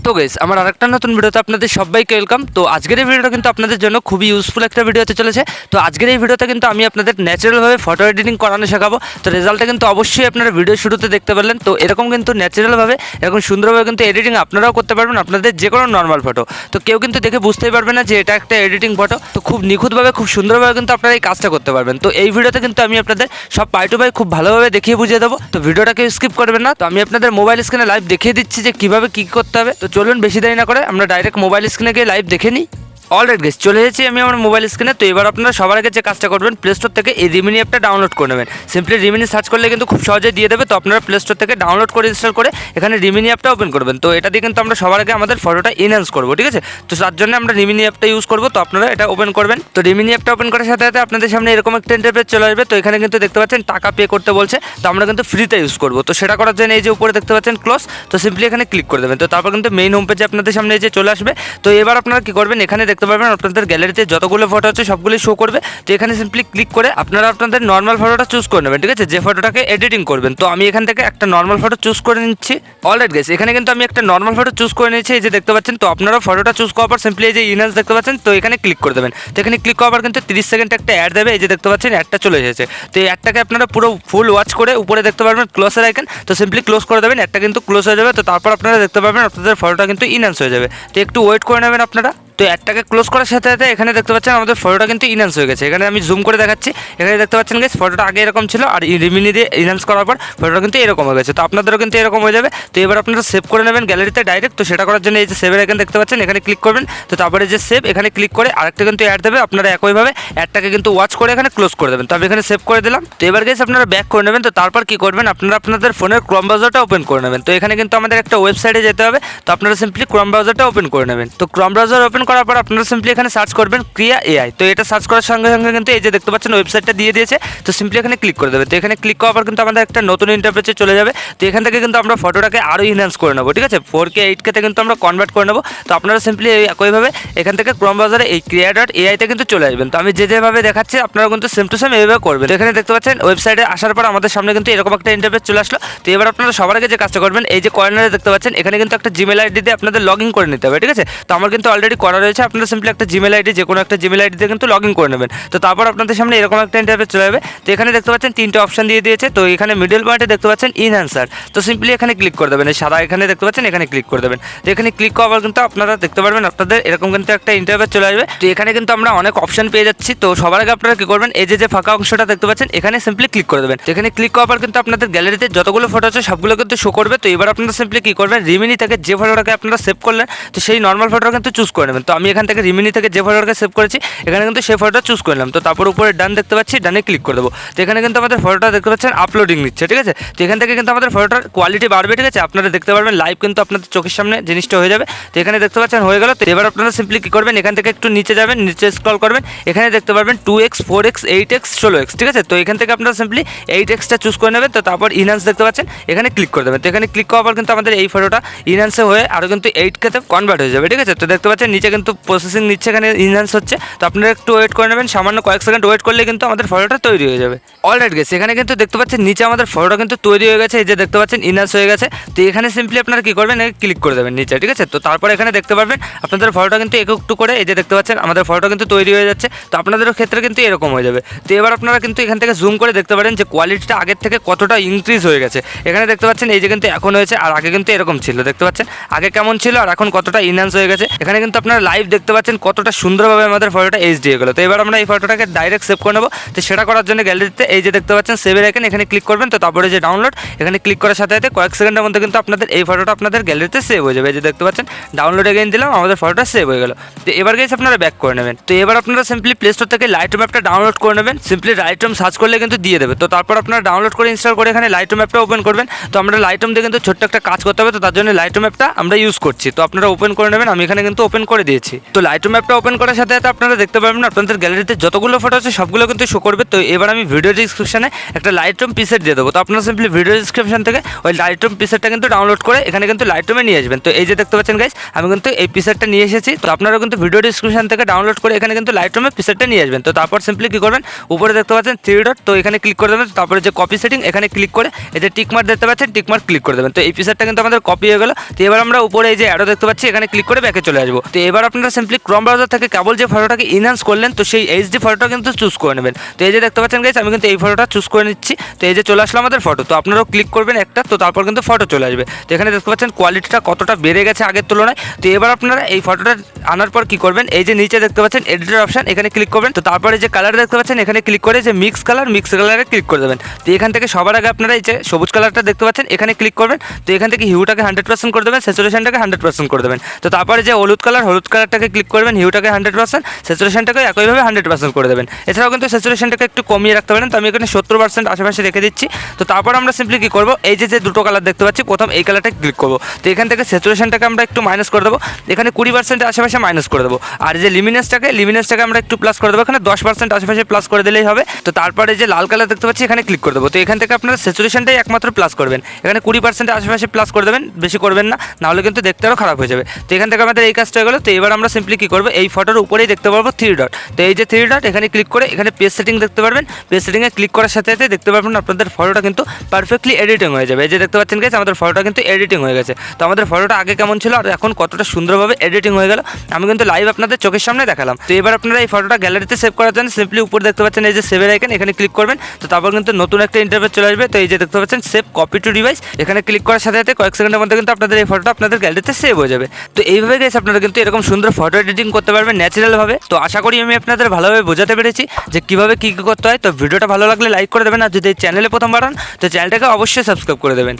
তো গাইস আমার আরেকটা নতুন ভিডিওতে আপনাদের সবাইকে ওয়েলকাম। তো আজকের এই ভিডিওটা কিন্তু আপনাদের জন্য খুবই ইউজফুল একটা ভিডিও হতে চলেছে। তো আজকের এই ভিডিওতে কিন্তু আমি আপনাদের ন্যাচারালভাবে ফটো এডিটিং করানো শেখাবো। তো রেজাল্টটা কিন্তু অবশ্যই আপনারা ভিডিও শুরুতে দেখতে পারলেন। তো এরকম কিন্তু ন্যাচারালভাবে এরকম সুন্দরভাবে কিন্তু এডিটিং আপনারাও করতে পারবেন আপনাদের যে কোনো নর্মাল ফটো। তো কেউ কিন্তু দেখে বুঝতেই পারবে না যে এটা একটা এডিটিং ফটো। তো খুব নিখুঁতভাবে খুব সুন্দরভাবে কিন্তু আপনারা এই কাজটা করতে পারবেন। তো এই ভিডিওতে কিন্তু আমি আপনাদের সব পাই টু পাই খুব ভালোভাবে দেখিয়ে বুঝিয়ে দেবো। তো ভিডিওটাকে স্কিপ করবেন না। তো আমি আপনাদের মোবাইল স্ক্রিনে লাইভ দেখিয়ে দিচ্ছি যে কীভাবে কী করতে হবে। তো চলুন বেশি দেরি না করে আমরা ডাইরেক্ট মোবাইল স্ক্রিনে গিয়ে লাইভ দেখে নিই। অলরাইট গাইস, চলে এসেছি আমি আমার মোবাইল স্ক্রিনে। তো এবার আপনারা সবার আগে যে কাজটা করবেন, প্লে স্টোর থেকে এই রিমিনি অ্যাপটা ডাউনলোড করে নেবেন। সিম্পলি রিমিনি সার্চ করলে কিন্তু খুব সহজে দিয়ে দেবে। তো আপনারা প্লে স্টোর থেকে ডাউনলোড করে ইনস্টল করে এখানে রিমিনি অ্যাপটা ওপেন করবেন। তো এটা দিয়ে কিন্তু আমরা সবার আগে আমাদের ফটোটা এনহ্যান্স করবো, ঠিক আছে। তো তার জন্য আমরা রিমিনি অ্যাপটা ইউজ করবো। তো আপনারা এটা ওপেন করবেন। তো রিমিনি অ্যাপটা ওপেন করার সাথে সাথে আপনাদের সামনে এরকম একটা ইন্টারফেস চলে আসবে। তো এখানে কিন্তু দেখতে পাচ্ছেন টাকা পে করতে বলছে। তো আমরা কিন্তু ফ্রিতে ইউজ করবো। তো সেটা করার জন্য এই যে উপরে দেখতে পাচ্ছেন ক্লোজ, তো সিম্পলি এখানে ক্লিক করে দেবেন। তো তারপর কিন্তু মেইন হোম পেজে আপনাদের সামনে এই যে চলে আসবে। তো এবার আপনারা কি করবেন, এখানে দেখতে পারবেন আপনাদের গ্যালারিতে যতগুলো ফটো আছে সবগুলোই শো করবে। তো এখানে সিম্পলি ক্লিক করে আপনারা আপনাদের নর্মাল ফটোটা চুজ করে নেবেন, ঠিক আছে, যে ফটোটাকে এডিটিং করবেন। তো আমি এখান থেকে একটা নর্মাল ফটো চুজ করে নিচ্ছি। অলরাইট গাইস, এখানে কিন্তু আমি একটা নর্মাল ফটো চুজ করে নিয়েছি, এই যে দেখতে পাচ্ছেন। তো আপনারা ফটোটা চুজ করার পর সিম্পলি এই যে ইনহ্যান্স দেখতে পাচ্ছেন, তো এখানে ক্লিক করে দেবেন। তো এখানে ক্লিক করার পর কিন্তু 30 সেকেন্ড একটা অ্যাড দেবে, এই যে দেখতে পাচ্ছেন অ্যাডটা চলে এসেছে। তো এই অ্যাডটাকে আপনারা পুরো ফুল ওয়াচ করে উপরে দেখতে পারবেন ক্লোজের আইকন, তো সিম্পলি ক্লোজ করে দেবেন। অ্যাডটা কিন্তু ক্লোজ হয়ে যাবে। তো তারপর আপনারা দেখতে পাবেন আপনাদের ফটোটা কিন্তু ইনহ্যান্স হয়ে যাবে। তো একটু ওয়েট করে নেবেন আপনারা। তো অ্যাডটাকে ক্লোজ করার সাথে সাথে এখানে দেখতে পাচ্ছেন আমাদের ফটোটা কিন্তু ইনহ্যান্স হয়ে গেছে। এখানে আমি জুম করে দেখাচ্ছি। এখানে দেখতে পাচ্ছেন গাইস ফটোটা আগে এরকম ছিল, আর রিমিনি দিয়ে ইনহ্যান্স করার পর ফটোটা কিন্তু এরকম হয়ে গেছে। তো আপনাদেরও কিন্তু এরকম হয়ে যাবে। তো এবার আপনারা সেভ করে নেবেন গ্যালারিতে ডাইরেক্ট। তো সেটা করার জন্য এই যে সেভের আইকন দেখতে পাচ্ছেন, এখানে ক্লিক করবেন। তো তারপরে যে সেভ এখানে ক্লিক করে আরেকটা কিন্তু অ্যাড দেবে। আপনারা একইভাবে অ্যাডটাকে কিন্তু ওয়াচ করে এখানে ক্লোজ করে দেবেন। তো আমি এখানে সেভ করে দিলাম। তো এবার গাইস আপনারা ব্যাক করে নেবেন। তো তারপর কি করবেন, আপনারা আপনাদের ফোনের ক্রোম ব্রাউজারটা ওপেন করে নেবেন। তো এখানে কিন্তু আমাদের একটা ওয়েবসাইটে যেতে হবে। তো আপনারা সিম্পলি ক্রোম ব্রাউজারটা ওপেন করে নেবেন। তো ক্রোম ব্রাউজার ওপেন করার পর আপনারা সিম্পলি এখানে সার্চ করবেন ক্রিয়া এআই। তো এটা সার্চ করার সঙ্গে সঙ্গে কিন্তু এই যে দেখতে পাচ্ছেন ওয়েবসাইটটা দিয়ে দিয়েছে। তো সিম্পলি এখানে ক্লিক করে দেবে। তো এখানে ক্লিক করার পর কিন্তু আমাদের একটা নতুন ইন্টারফেসে চলে যাবে। তো এখান থেকে কিন্তু আমরা ফটোটাকে আরও ইনহ্যান্স করে নেবো, ঠিক আছে, 4K 8K তে কিন্তু আমরা কনভার্ট করে নেবো। তো আপনারা সিম্পলি একইভাবে এখান থেকে ক্রোম ব্রাউজারে এই ক্রিয়া.এআই তে কিন্তু চলে আসবেন। তো আমি যেভাবে দেখাচ্ছি আপনারা কিন্তু সেম টু সেম এইভাবে করবেন। তো এখানে দেখতে পাচ্ছেন ওয়েবসাইটে আসার পর আমাদের সামনে কিন্তু এরকম একটা ইন্টারফেস চলে আসলো। তো এবার আপনারা সবার আগে যে কাজটা করবেন, এই যে কর্নারে দেখতে পাচ্ছেন এখানে কিন্তু একটা জিমেল আইডি দিয়ে আপনাদের লগ ইন করে নিতে হবে, ঠিক আছে। তো আমার কিন্তু অলরেডি করা রয়েছে। আপনারা সিম্পলি একটা জিমেল আইডি যে কোনো একটা জিমেল আইডি দিয়ে কিন্তু লগ ইন করে নেবেন। তো তারপর আপনাদের সামনে এরকম একটা ইন্টারফেস চলে যাবে। তো এখানে দেখতে পাচ্ছেন তিনটে অপশন দিয়ে দিয়েছে। তো এখানে মিডল পয়েন্টে দেখতে পাচ্ছেন ইনহ্যান্সার। তো সিম্পলি এখানে ক্লিক করে দেবেন। এই সাদা এখানে দেখতে পাচ্ছেন, এখানে ক্লিক করে দেবেন। তো এখানে ক্লিক করার কিন্তু আপনারা দেখতে পারবেন আপনাদের এরকম কিন্তু একটা ইন্টারফেস চলে আসবে। তো এখানে কিন্তু আমরা অনেক অপশন পেয়ে যাচ্ছি। তো সবার আগে আপনারা কি করবেন, এই যে ফাঁকা অংশটা দেখতে পাচ্ছেন এখানে সিম্পলি ক্লিক করে দেবেন। তো এখানে ক্লিক করার কিন্তু আপনাদের গ্যালারিতে যতগুলো ফটো আছে সবগুলো কিন্তু শো করবে। তো এবার আপনারা সিম্পলি কি করবেন, রিমিনি থেকে যে ফটোটাকে আপনারা সেভ করলেন, তো সেই নর্মাল ফটোটা কিন্তু চুজ করে নেবেন। তো আমি এখান থেকে রিমিনি থেকে যে ফটোটাকে সেভ করেছি এখানে কিন্তু সেই ফটোটা চুজ করলাম। তো তারপর উপরে ডান দেখতে পাচ্ছি, ডানে ক্লিক করে দেবো। তো এখানে কিন্তু আমাদের ফটোটা দেখতে পাচ্ছেন আপলোডিং নিচ্ছে, ঠিক আছে। তো এখান থেকে কিন্তু আমাদের ফটোটার কোয়ালিটি বাড়বে, ঠিক আছে। আপনারা দেখতে পারবেন লাইভ কিন্তু আপনাদের চোখের সামনে জিনিসটা হয়ে যাবে। তো এখানে দেখতে পাচ্ছেন হয়ে গেল। তো এবার আপনারা সিম্পলি কী করবেন, এখান থেকে একটু নিচে যাবেন, নিচে স্ক্রল করবেন। এখানে দেখতে পারবেন 2x 4x 8x 16x, ঠিক আছে। তো এখান থেকে আপনারা সিম্পলি 8xটা চুজ করে নেবেন। তো তারপর ইনহ্যান্স দেখতে পাচ্ছেন এখানে ক্লিক করে দেবেন। তো এখানে ক্লিক করার পর কিন্তু আমাদের এই ফটোটা ইনহ্যান্সে হয়ে আরও কিন্তু 8K তে কনভার্ট হয়ে যাবে, ঠিক আছে। তো দেখতে পাচ্ছেন নিচে কিন্তু প্রসেসিং নিচ্ছে, এখানে ইনহ্যান্স হচ্ছে। তো আপনারা একটু ওয়েট করে নেবেন, সামান্য কয়েক সেকেন্ড ওয়েট করলে কিন্তু আমাদের ফটোটা তৈরি হয়ে যাবে। অলরাইট গাইস, এখানে কিন্তু দেখতে পাচ্ছেন নিচে আমাদের ফটোটা কিন্তু তৈরি হয়ে গেছে। এই যে দেখতে পাচ্ছেন ইনহ্যান্স হয়ে গেছে। তো এখানে সিম্পলি আপনারা কি করবেন, ক্লিক করে দেবেন নিচে, ঠিক আছে। তো তারপর এখানে দেখতে পারবেন আপনাদের ফটোটা কিন্তু একটু করে এই যে দেখতে পাচ্ছেন আমাদের ফটোটা কিন্তু তৈরি হয়ে যাচ্ছে। তো আপনাদের ক্ষেত্রে কিন্তু এরকম হয়ে যাবে। তো এবার আপনারা কিন্তু এখান থেকে জুম করে দেখতে পারেন যে কোয়ালিটিটা আগের থেকে কতটা ইনক্রিজ হয়ে গেছে। এখানে দেখতে পাচ্ছেন এই যে কিন্তু এখন হয়েছে, আর আগে কিন্তু এরকম ছিল, দেখতে পাচ্ছেন আগে কেমন ছিল আর এখন কতটা ইনহ্যান্স হয়ে গেছে। এখানে কিন্তু আপনারা লাইভ দেখতে পাচ্ছেন কতটা সুন্দরভাবে আমাদের ফটোটা এইচডি হয়ে গেল। তো এবার আমরা এই ফটোটাকে ডাইরেক্ট সেভ করে নেবো। তো সেটা করার জন্য গ্যালারিতে এই যে দেখতে পাচ্ছেন সেভের আইকন, এখানে ক্লিক করবেন। তো তারপরে যে ডাউনলোড এখানে ক্লিক করার সাথে সাথে কয়েক সেকেন্ডের মধ্যে কিন্তু আপনাদের এই ফটোটা আপনাদের গ্যালারিতে সেভ হয়ে যাবে। এই যে দেখতে পাচ্ছেন ডাউনলোড এগেইন দিলাম, আমাদের ফটোটা সেভ হয়ে গেল। তো এবার গাইস আপনারা ব্যাক করে নেবেন। তো এবার আপনারা সিম্পলি প্লে স্টোর থেকে লাইটরুম অ্যাপটা ডাউনলোড করে নেবেন। সিম্পলি লাইটরুম সার্চ করলে কিন্তু দিয়ে দেবে। তো তারপর আপনারা ডাউনলোড করে ইনস্টল করে এখানে লাইটরুম অ্যাপটা ওপেন করবেন। তো আমরা লাইটরুম দিয়ে কিন্তু ছোট্ট একটা কাজ করতে হবে। তো তার জন্য লাইটরুম অ্যাপটা আমরা ইউজ করছি। তো আপনারা ওপেন করে নেবেন। আমি এখানে কিন্তু ওপেন করে দিয়েছি। দিয়েছি। তো লাইটরুম অ্যাপটা ওপেন করার সাথে সাথে আপনারা দেখতে পাবেন আপনাদের গ্যালারিতে যতগুলো ফটো আছে সবগুলো কিন্তু শো করবে। তো এবার আমি ভিডিও ডিসক্রিপশনে একটা লাইটরুম প্রিসেট দিয়ে দেবো। তো আপনারা সিম্পলি ভিডিও ডিসক্রিপশন থেকে ওই লাইটরুম প্রিসেটটা কিন্তু ডাউনলোড করে এখানে কিন্তু লাইটরুমে নিয়ে আসবেন। তো এই যে দেখতে পাচ্ছেন গাইস, আমি কিন্তু এই প্রিসেটটা নিয়ে এসেছি। তো আপনারা কিন্তু ভিডিও ডিসক্রিপশন থেকে ডাউনলোড করে এখানে কিন্তু লাইটরুমে প্রিসেটটা নিয়ে আসবেন। তো তারপর সিম্পলি কী করবেন, উপরে দেখতে পাচ্ছেন 3 ডট, তো এখানে ক্লিক করে দেবেন। তারপরে যে কপি সেটিং এখানে ক্লিক করে এই যে টিক মার্ক দেখতে পাচ্ছেন, টিক মার্ক ক্লিক করে দেবেন। তো এই প্রিসেটটা কিন্তু আমাদের কপি হয়ে গেল। তো এবার আমরা উপরে এই যে অ্যারো দেখতে পাচ্ছি এখানে ক্লিক করে ব্যাকে চলে আসবো। তো এবার আপনারা সিম্পলি ক্রোম ব্রাউজার থেকে কেবল যে ফটোটাকে ইনহ্যান্স করলেন তো সেই এইচডি ফটোটা কিন্তু চুজ করে নেবেন। তো এই যে দেখতে পাচ্ছেন গাইস, আমি কিন্তু এই ফটোটা চুজ করে নিচ্ছি। তো এই যে চলে আসলো আমাদের ফটো। তো আপনারাও ক্লিক করবেন একটা, তো তারপর কিন্তু ফটো চলে আসবে। তো এখানে দেখতে পাচ্ছেন কোয়ালিটিটা কতটা বেড়ে গেছে আগের তুলনায়। তো এবার আপনারা এই ফটোটা আনার পর কি করবেন, এই যে নিচে দেখতে পাচ্ছেন এডিটর অপশন এখানে ক্লিক করবেন। তো তারপরে যে কালার দেখতে পাচ্ছেন এখানে ক্লিক করে যে মিক্স কালারে ক্লিক করে দেবেন। তো এখান থেকে সবার আগে আপনারা এই যে সবুজ কালারটা দেখতে পাচ্ছেন এখানে ক্লিক করবেন। তো এখান থেকে হিউটাকে 100% করে দেবেন, স্যাচুরেশনটাকে 100% করে দেবেন। তো তারপরে যে হলুদ কালারটাকে ক্লিক করবেন, হিউটাকে 100%, স্যাচুরেশনটাকে একইভাবে 100% করে দেবেন। এছাড়াও কিন্তু স্যাচুরেশনটাকে একটু কমিয়ে রাখতে পারেন। তো আমি এখানে 70% আশেপাশে রেখে দিচ্ছি। তো তারপর আমরা সিম্পলি কী করবো, এই যে দুটো কালার দেখতে পাচ্ছি প্রথম এই কালারটাকে ক্লিক করবো। তো এখান থেকে স্যাচুরেশনটাকে আমরা একটু মাইনাস করে দেবো, এখানে 20% আশেপাশে মাইনাস করে দেবো। আর যে লিমিনেসটাকে আমরা একটু প্লাস করে দেবো, এখানে 10% আশেপাশে প্লাস করে দিলেই হবে। তো তারপরে যে লাল কালার দেখতে পাচ্ছি এখানে ক্লিক করে দেবো। তো এখান থেকে আপনারা স্যাচুরেশনটাই একমাত্র প্লাস করবেন, এখানে 20% আশেপাশে প্লাস করে দেবেন, বেশি করবেন না, নাহলে কিন্তু দেখতে আরও খারাপ হয়ে যাবে। তো এখান থেকে আমাদের এই কাজটা হয়ে গেলো। তো এবার আমরা সিম্পলি কী করবো, এই ফটোর উপরেই দেখতে পারবো 3 ডট। তো এই যে 3 ডট এখানে ক্লিক করে এখানে পেজ সেটিং দেখতে পারবেন। পেজ সেটিংয়ে ক্লিক করার সাথে সাথে দেখতে পারবেন আপনাদের ফটোটা কিন্তু পারফেক্টলি এডিটিং হয়ে যাবে। এই যে দেখতে পাচ্ছেন গাইস, আমাদের ফটোটা কিন্তু এডিটিং হয়ে গেছে। তো আমাদের ফটোটা আগে কেমন ছিল আর এখন কতটা সুন্দরভাবে এডিটিং হয়ে গেল আমি কিন্তু লাইভ আপনাদের চোখের সামনে দেখালাম। তো এবার আপনারা এই ফটোটা গ্যালারিতে সেভ করার জন্য সিম্পলি উপরে দেখতে পাচ্ছেন এই যে সেভের আইকন এখানে ক্লিক করবেন। তো তারপর কিন্তু নতুন একটা ইন্টারফেস চলে আসবে। তো এই যে দেখতে পাচ্ছেন সেভ কপি টু ডিভাইস, এখানে ক্লিক করার সাথে সাথে কয়েক সেকেন্ডের মধ্যে কিন্তু আপনাদের এই ফটোটা আপনাদের গ্যালারিতে সেভ হয়ে যাবে। তো এইভাবে গাইস আপনারা কিন্তু এরকম সুন্দর ফটো এডিটিং করতে পারবেন ন্যাচারালভাবে। তো আশা করি আমি আপনাদের ভালোভাবে বোঝাতে পেরেছি যে কীভাবে কী করতে হয়। তো ভিডিওটা ভালো লাগলে লাইক করে দেবেন, আর যদি এই চ্যানেলে প্রথমবার হন তো চ্যানেলটাকে অবশ্যই সাবস্ক্রাইব করে দেবেন।